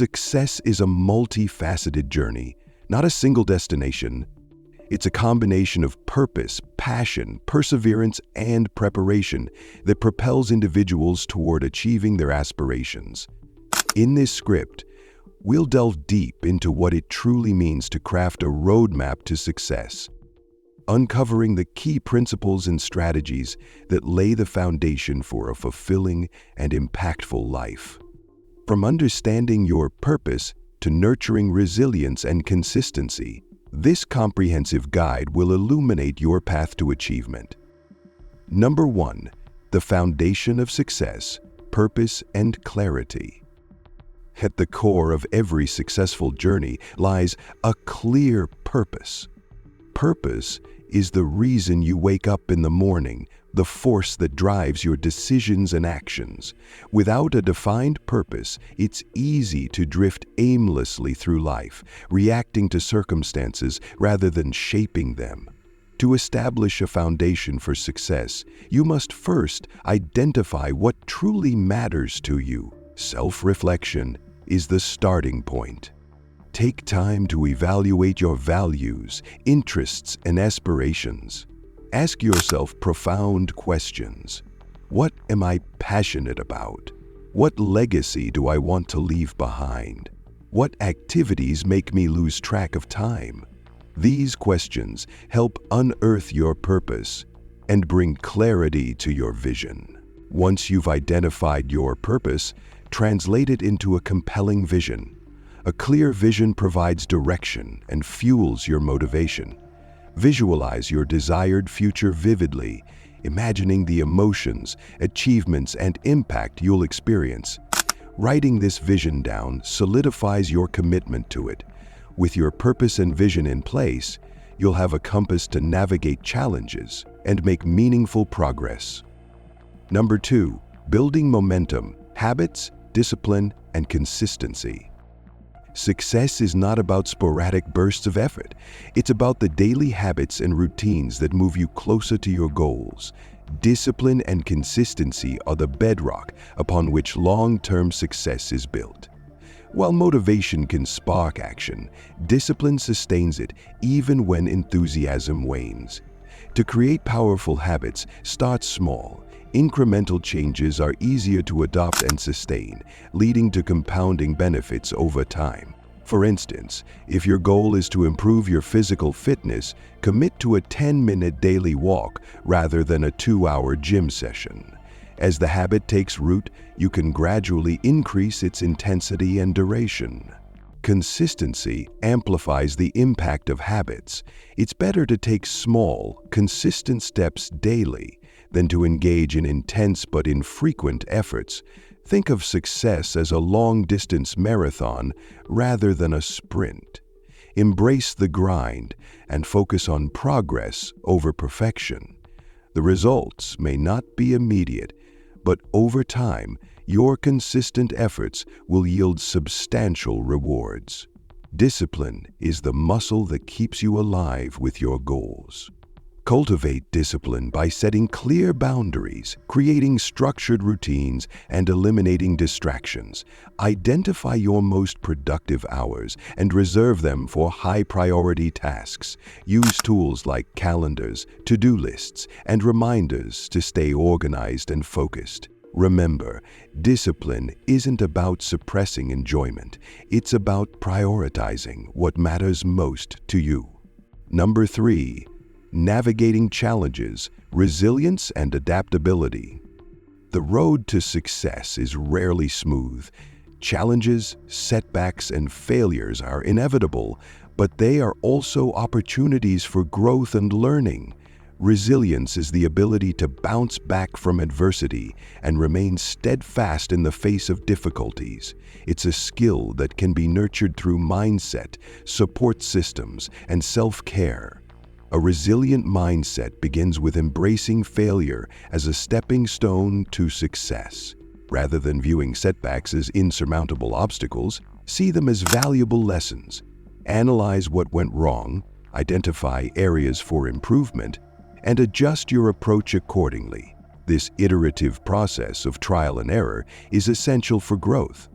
Success is a multifaceted journey, not a single destination. It's a combination of purpose, passion, perseverance, and preparation that propels individuals toward achieving their aspirations. In this script, we'll delve deep into what it truly means to craft a roadmap to success, uncovering the key principles and strategies that lay the foundation for a fulfilling and impactful life. From understanding your purpose to nurturing resilience and consistency, this comprehensive guide will illuminate your path to achievement. Number 1. The foundation of success: purpose and clarity. At the core of every successful journey lies a clear purpose. Purpose is the reason you wake up in the morning, the force that drives your decisions and actions. Without a defined purpose, it's easy to drift aimlessly through life, reacting to circumstances rather than shaping them. To establish a foundation for success, you must first identify what truly matters to you. Self-reflection is the starting point. Take time to evaluate your values, interests, and aspirations. Ask yourself profound questions. What am I passionate about? What legacy do I want to leave behind? What activities make me lose track of time? These questions help unearth your purpose and bring clarity to your vision. Once you've identified your purpose, translate it into a compelling vision. A clear vision provides direction and fuels your motivation. Visualize your desired future vividly, imagining the emotions, achievements, and impact you'll experience. Writing this vision down solidifies your commitment to it. With your purpose and vision in place, you'll have a compass to navigate challenges and make meaningful progress. Number 2. Building momentum: habits, discipline, and consistency. Success is not about sporadic bursts of effort. It's about the daily habits and routines that move you closer to your goals. Discipline and consistency are the bedrock upon which long-term success is built. While motivation can spark action, discipline sustains it even when enthusiasm wanes. To create powerful habits, start small. Incremental changes are easier to adopt and sustain, leading to compounding benefits over time. For instance, if your goal is to improve your physical fitness, commit to a 10-minute daily walk rather than a 2-hour gym session. As the habit takes root, you can gradually increase its intensity and duration. Consistency amplifies the impact of habits. It's better to take small, consistent steps daily than to engage in intense but infrequent efforts. Think of success as a long-distance marathon rather than a sprint. Embrace the grind and focus on progress over perfection. The results may not be immediate, but over time, your consistent efforts will yield substantial rewards. Discipline is the muscle that keeps you alive with your goals. Cultivate discipline by setting clear boundaries, creating structured routines, and eliminating distractions. Identify your most productive hours and reserve them for high-priority tasks. Use tools like calendars, to-do lists, and reminders to stay organized and focused. Remember, discipline isn't about suppressing enjoyment. It's about prioritizing what matters most to you. Number 3. Navigating challenges, resilience, and adaptability. The road to success is rarely smooth. Challenges, setbacks, and failures are inevitable, but they are also opportunities for growth and learning. Resilience is the ability to bounce back from adversity and remain steadfast in the face of difficulties. It's a skill that can be nurtured through mindset, support systems, and self-care. A resilient mindset begins with embracing failure as a stepping stone to success. Rather than viewing setbacks as insurmountable obstacles, see them as valuable lessons. Analyze what went wrong, identify areas for improvement, and adjust your approach accordingly. This iterative process of trial and error is essential for growth.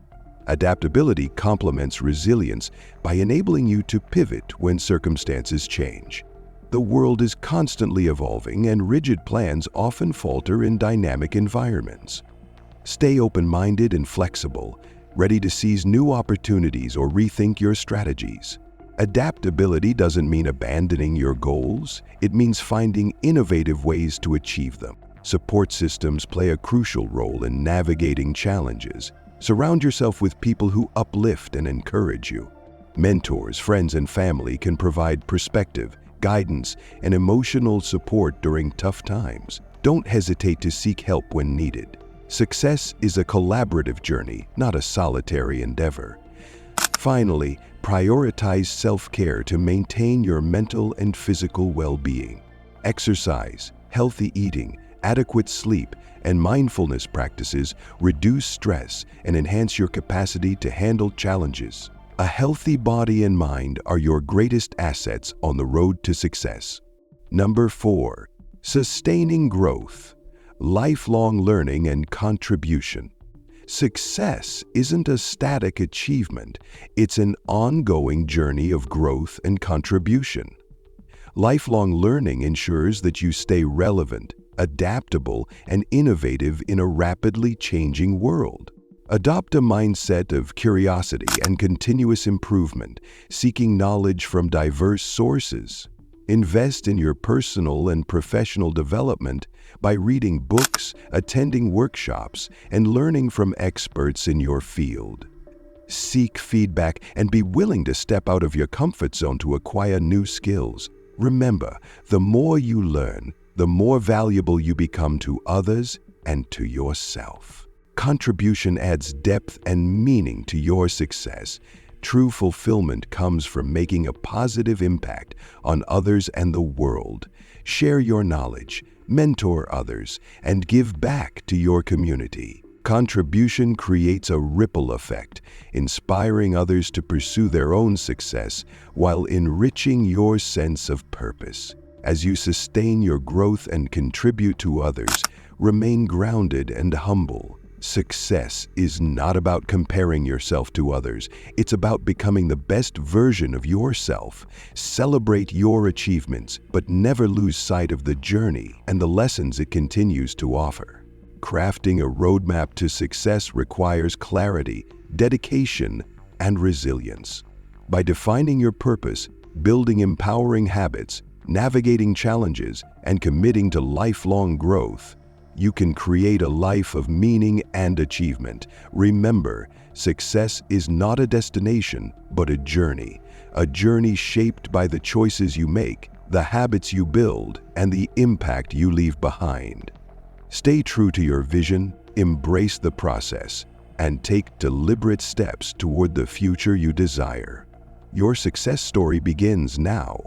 Adaptability complements resilience by enabling you to pivot when circumstances change. The world is constantly evolving, and rigid plans often falter in dynamic environments. Stay open-minded and flexible, ready to seize new opportunities or rethink your strategies. Adaptability doesn't mean abandoning your goals. It means finding innovative ways to achieve them. Support systems play a crucial role in navigating challenges. Surround yourself with people who uplift and encourage you. Mentors, friends, and family can provide perspective, guidance, and emotional support during tough times. Don't hesitate to seek help when needed. Success is a collaborative journey, not a solitary endeavor. Finally, prioritize self-care to maintain your mental and physical well-being. Exercise, healthy eating, adequate sleep, and mindfulness practices reduce stress and enhance your capacity to handle challenges. A healthy body and mind are your greatest assets on the road to success. Number 4. Sustaining growth, lifelong learning, and contribution. Success isn't a static achievement, it's an ongoing journey of growth and contribution. Lifelong learning ensures that you stay relevant, adaptable, and innovative in a rapidly changing world. Adopt a mindset of curiosity and continuous improvement, seeking knowledge from diverse sources. Invest in your personal and professional development by reading books, attending workshops, and learning from experts in your field. Seek feedback and be willing to step out of your comfort zone to acquire new skills. Remember, the more you learn, the more valuable you become to others and to yourself. Contribution adds depth and meaning to your success. True fulfillment comes from making a positive impact on others and the world. Share your knowledge, mentor others, and give back to your community. Contribution creates a ripple effect, inspiring others to pursue their own success while enriching your sense of purpose. As you sustain your growth and contribute to others, remain grounded and humble. Success is not about comparing yourself to others. It's about becoming the best version of yourself. Celebrate your achievements, but never lose sight of the journey and the lessons it continues to offer. Crafting a roadmap to success requires clarity, dedication, and resilience. By defining your purpose, building empowering habits, navigating challenges, and committing to lifelong growth, you can create a life of meaning and achievement. Remember, success is not a destination, but a journey shaped by the choices you make, the habits you build, and the impact you leave behind. Stay true to your vision, embrace the process, and take deliberate steps toward the future you desire. Your success story begins now.